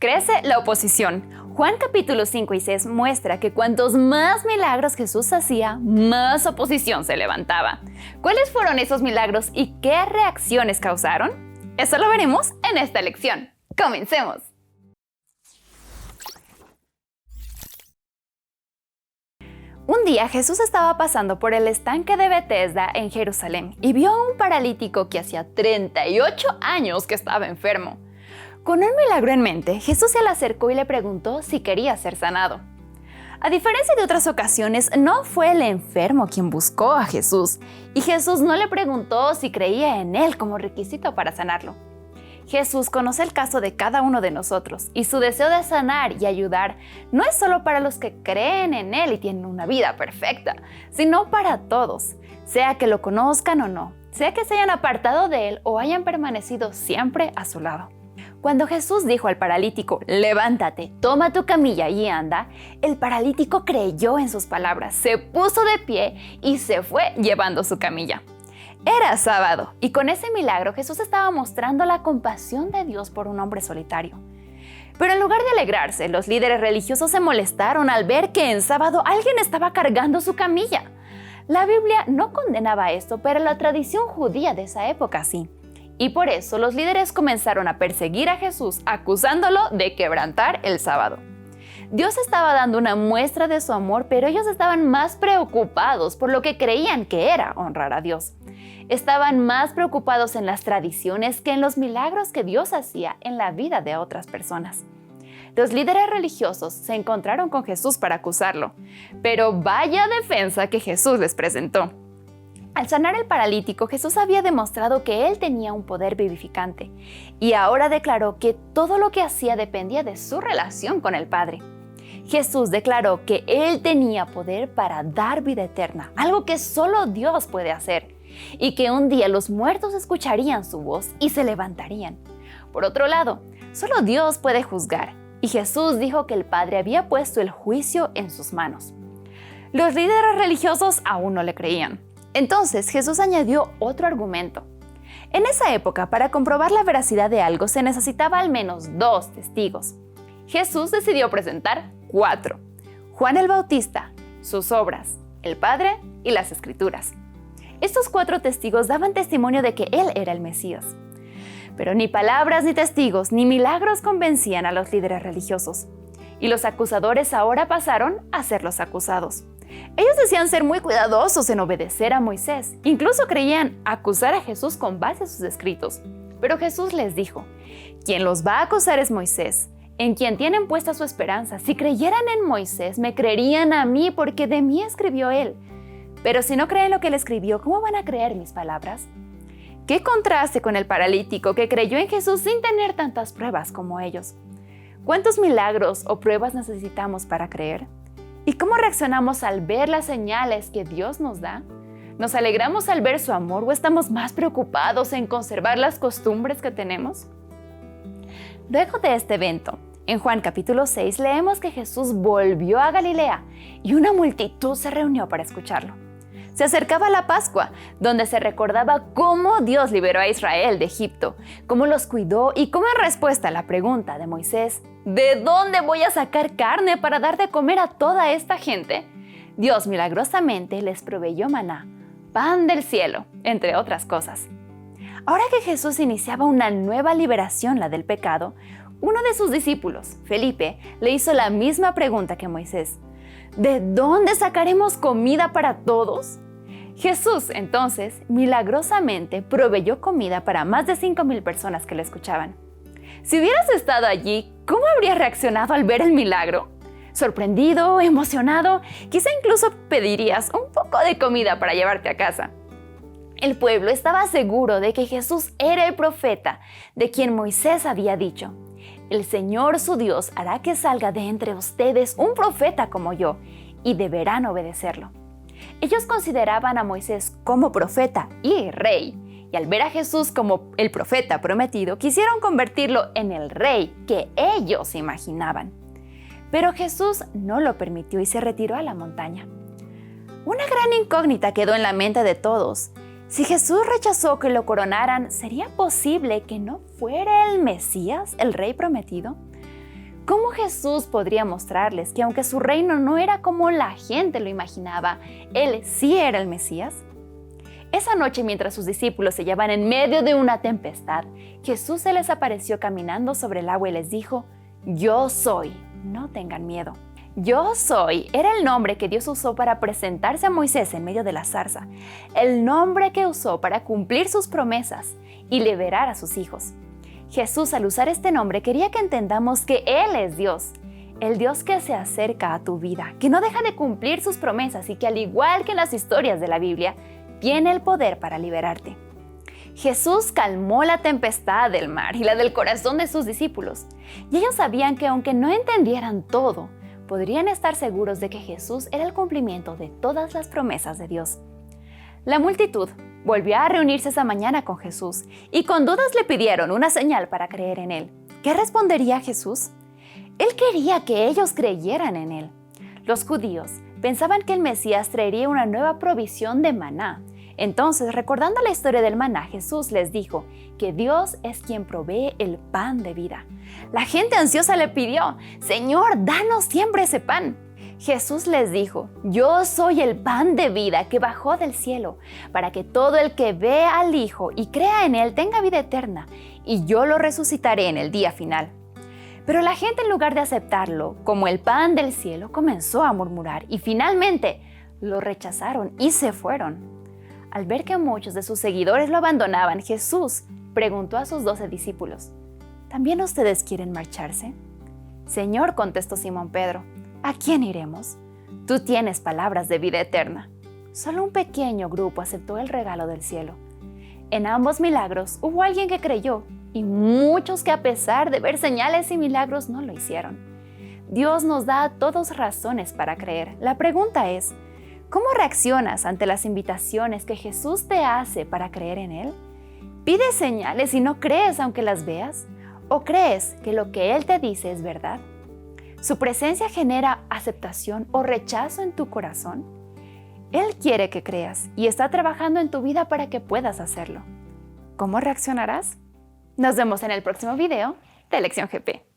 Crece la oposición. Juan capítulo 5 y 6 muestra que cuantos más milagros Jesús hacía, más oposición se levantaba. ¿Cuáles fueron esos milagros y qué reacciones causaron? Eso lo veremos en esta lección. ¡Comencemos! Un día Jesús estaba pasando por el estanque de Betesda en Jerusalén y vio a un paralítico que hacía 38 años que estaba enfermo. Con un milagro en mente, Jesús se le acercó y le preguntó si quería ser sanado. A diferencia de otras ocasiones, no fue el enfermo quien buscó a Jesús, y Jesús no le preguntó si creía en él como requisito para sanarlo. Jesús conoce el caso de cada uno de nosotros, y su deseo de sanar y ayudar no es solo para los que creen en él y tienen una vida perfecta, sino para todos, sea que lo conozcan o no, sea que se hayan apartado de él o hayan permanecido siempre a su lado. Cuando Jesús dijo al paralítico, levántate, toma tu camilla y anda, el paralítico creyó en sus palabras, se puso de pie y se fue llevando su camilla. Era sábado y con ese milagro Jesús estaba mostrando la compasión de Dios por un hombre solitario. Pero en lugar de alegrarse, los líderes religiosos se molestaron al ver que en sábado alguien estaba cargando su camilla. La Biblia no condenaba esto, pero la tradición judía de esa época sí. Y por eso los líderes comenzaron a perseguir a Jesús, acusándolo de quebrantar el sábado. Dios estaba dando una muestra de su amor, pero ellos estaban más preocupados por lo que creían que era honrar a Dios. Estaban más preocupados en las tradiciones que en los milagros que Dios hacía en la vida de otras personas. Los líderes religiosos se encontraron con Jesús para acusarlo, pero vaya defensa que Jesús les presentó. Al sanar al paralítico, Jesús había demostrado que él tenía un poder vivificante y ahora declaró que todo lo que hacía dependía de su relación con el Padre. Jesús declaró que él tenía poder para dar vida eterna, algo que solo Dios puede hacer, y que un día los muertos escucharían su voz y se levantarían. Por otro lado, solo Dios puede juzgar, y Jesús dijo que el Padre había puesto el juicio en sus manos. Los líderes religiosos aún no le creían. Entonces Jesús añadió otro argumento. En esa época, para comprobar la veracidad de algo se necesitaba al menos 2 testigos. Jesús decidió presentar 4: Juan el Bautista, sus obras, el Padre y las Escrituras. Estos 4 testigos daban testimonio de que él era el Mesías. Pero ni palabras, ni testigos, ni milagros convencían a los líderes religiosos. Y los acusadores ahora pasaron a ser los acusados. Ellos decían ser muy cuidadosos en obedecer a Moisés. Incluso creían acusar a Jesús con base a sus escritos. Pero Jesús les dijo, quien los va a acusar es Moisés, en quien tienen puesta su esperanza. Si creyeran en Moisés, me creerían a mí porque de mí escribió él. Pero si no creen lo que él escribió, ¿cómo van a creer mis palabras? ¿Qué contraste con el paralítico que creyó en Jesús sin tener tantas pruebas como ellos? ¿Cuántos milagros o pruebas necesitamos para creer? ¿Y cómo reaccionamos al ver las señales que Dios nos da? ¿Nos alegramos al ver su amor o estamos más preocupados en conservar las costumbres que tenemos? Luego de este evento, en Juan capítulo 6 leemos que Jesús volvió a Galilea y una multitud se reunió para escucharlo. Se acercaba la Pascua, donde se recordaba cómo Dios liberó a Israel de Egipto, cómo los cuidó y cómo en respuesta a la pregunta de Moisés, ¿de dónde voy a sacar carne para dar de comer a toda esta gente? Dios milagrosamente les proveyó maná, pan del cielo, entre otras cosas. Ahora que Jesús iniciaba una nueva liberación, la del pecado, uno de sus discípulos, Felipe, le hizo la misma pregunta que Moisés. ¿De dónde sacaremos comida para todos? Jesús, entonces, milagrosamente proveyó comida para más de 5,000 personas que le escuchaban. Si hubieras estado allí, ¿cómo habrías reaccionado al ver el milagro? ¿Sorprendido? ¿Emocionado? Quizá incluso pedirías un poco de comida para llevarte a casa. El pueblo estaba seguro de que Jesús era el profeta de quien Moisés había dicho. El Señor su Dios hará que salga de entre ustedes un profeta como yo, y deberán obedecerlo. Ellos consideraban a Moisés como profeta y rey, y al ver a Jesús como el profeta prometido, quisieron convertirlo en el rey que ellos imaginaban. Pero Jesús no lo permitió y se retiró a la montaña. Una gran incógnita quedó en la mente de todos. Si Jesús rechazó que lo coronaran, ¿sería posible que no fuera el Mesías, el Rey prometido? ¿Cómo Jesús podría mostrarles que aunque su reino no era como la gente lo imaginaba, Él sí era el Mesías? Esa noche, mientras sus discípulos se hallaban en medio de una tempestad, Jesús se les apareció caminando sobre el agua y les dijo: «Yo soy, no tengan miedo». Yo soy era el nombre que Dios usó para presentarse a Moisés en medio de la zarza, el nombre que usó para cumplir sus promesas y liberar a sus hijos. Jesús, al usar este nombre, quería que entendamos que Él es Dios, el Dios que se acerca a tu vida, que no deja de cumplir sus promesas y que, al igual que en las historias de la Biblia, tiene el poder para liberarte. Jesús calmó la tempestad del mar y la del corazón de sus discípulos, y ellos sabían que aunque no entendieran todo, podrían estar seguros de que Jesús era el cumplimiento de todas las promesas de Dios. La multitud volvió a reunirse esa mañana con Jesús y con dudas le pidieron una señal para creer en Él. ¿Qué respondería Jesús? Él quería que ellos creyeran en Él. Los judíos pensaban que el Mesías traería una nueva provisión de maná. Entonces, recordando la historia del maná, Jesús les dijo que Dios es quien provee el pan de vida. La gente ansiosa le pidió: «Señor, danos siempre ese pan». Jesús les dijo: «Yo soy el pan de vida que bajó del cielo, para que todo el que ve al Hijo y crea en Él tenga vida eterna, y yo lo resucitaré en el día final». Pero la gente, en lugar de aceptarlo como el pan del cielo, comenzó a murmurar y finalmente lo rechazaron y se fueron. Al ver que muchos de sus seguidores lo abandonaban, Jesús preguntó a sus 12 discípulos: ¿también ustedes quieren marcharse? «Señor», contestó Simón Pedro, «¿a quién iremos? Tú tienes palabras de vida eterna». Solo un pequeño grupo aceptó el regalo del cielo. En ambos milagros hubo alguien que creyó y muchos que, a pesar de ver señales y milagros, no lo hicieron. Dios nos da a todos razones para creer. La pregunta es: ¿cómo reaccionas ante las invitaciones que Jesús te hace para creer en Él? ¿Pides señales y no crees aunque las veas? ¿O crees que lo que Él te dice es verdad? ¿Su presencia genera aceptación o rechazo en tu corazón? Él quiere que creas y está trabajando en tu vida para que puedas hacerlo. ¿Cómo reaccionarás? Nos vemos en el próximo video de Lección GP.